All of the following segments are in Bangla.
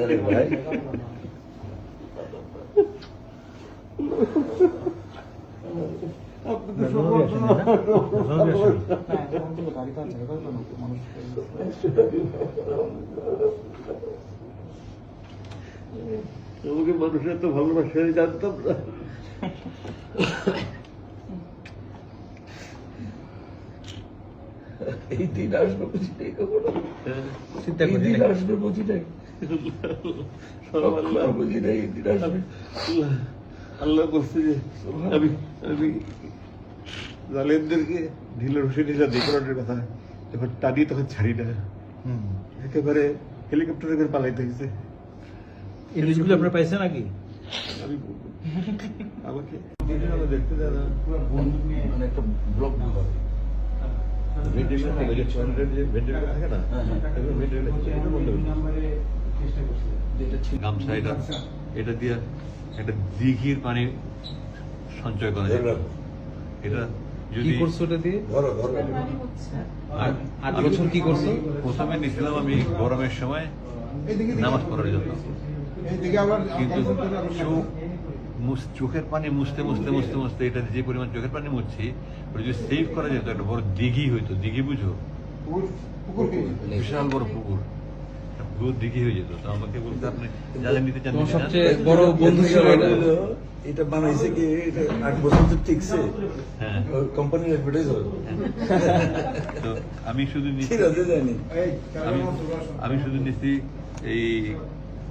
अरे भाई তোমাকে মানুষের তো ভালোবাসা জানতাম না। এই দিন আসবে বুঝিটাই কখনো, এই দিন আসবে বুঝিটাই, আল্লাহ বুঝিটাই এই দিন আসবে। আল্লাহ বলছে যে আমি আমি জালেমদেরকে ঢিলে রসে ঢিলা দেখোর কথা যখন টানি তখন ছাড়ি না, একেবারে হেলিকপ্টারে করে পালাইতে হয়েছে। এই নিউজগুলো আপনারা পাইছেন নাকি? আমি আমাকে দেখতে দেয় না, মানে একটা ব্লক গামছা এটা দিয়ে একটা দিঘির পানি সঞ্চয় করা যায়। এটা যদি করছো ওটা দিয়ে 8 বছর কি করছো? প্রথমে নিয়েছিলাম আমি গরমের সময় নামাজ পড়ার জন্য, কিন্তু চোখের পানি মুছতে মুছতে মুছতে মুছতে এটা যে পরিমাণ চোখের পানি মুছছি ওটা যদি সেভ করা যেত একটা বড় দিঘি হইতো। দিঘি বুঝো? বিশাল বড় পুকুর, দিঘি হয়ে যেত। তো আমাকে বলতে আপনি যাদের নিতে চান, সবচেয়ে বড় বন্ধু ছিল এটা বানাইছে কি 8 বছর তো টিকছে। হ্যাঁ, কোম্পানির অ্যাডভার্টাইজ হয়। তো আমি শুধু নিচ্ছি, আমি শুধু নিচ্ছি এই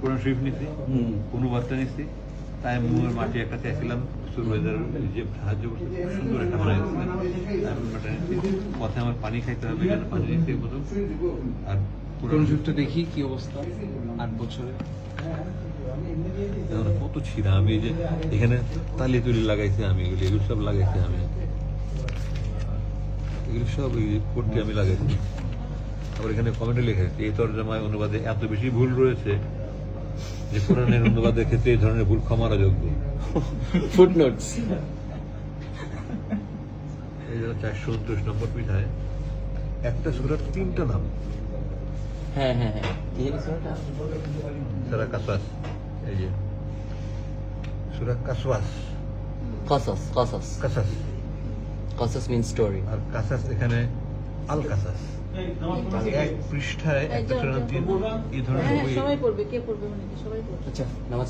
কোরআন শরীফ নিচ্ছি, অনুবাদটা নিচ্ছি, তাই মুয়ের মাটি একটা চাইছিলাম, সুরবাজার যে সাহায্য করছে খুব সুন্দর একটা বানাইছিলেন, পথে আমার পানি খাইতে হবে, এখানে পানি নিচ্ছি মতো। আর কোরআন শরীফটা দেখি কি অবস্থা 8 বছরে। কত ছিঁড়া, আমি যে এখানে তালি তুলি লাগাইছি, আমি এগুলো সব লাগাইছি, আমি এগুলো সব করতে আমি লাগাইছি। আবার এখানে কমেন্টে লেখা আছে এই তর্জমায় অনুবাদে এত বেশি ভুল রয়েছে যে কোরআনের অনুবাদের ক্ষেত্রে এই ধরনের ভুল ক্ষমার যোগ্য। ফুটনোটস। এই জন্য 429 নম্বর পৃষ্ঠায় একটা সূরার 3টা নাম। হ্যাঁ হ্যাঁ হ্যাঁ, কি সূরাটা? সূরা কাসাস, এই যে সূরা কাসওয়াস, Qasas, Qasas. কাসাস, Qasas means story. আর কাসাস এখানে আল কাসাস। এক পৃষ্ঠায় একটা সূরার নাম দিয়ে এই ধরনের সবাই পড়বে, কে পড়বে মানে কি সবাই পড়বে? আচ্ছা, নামাজ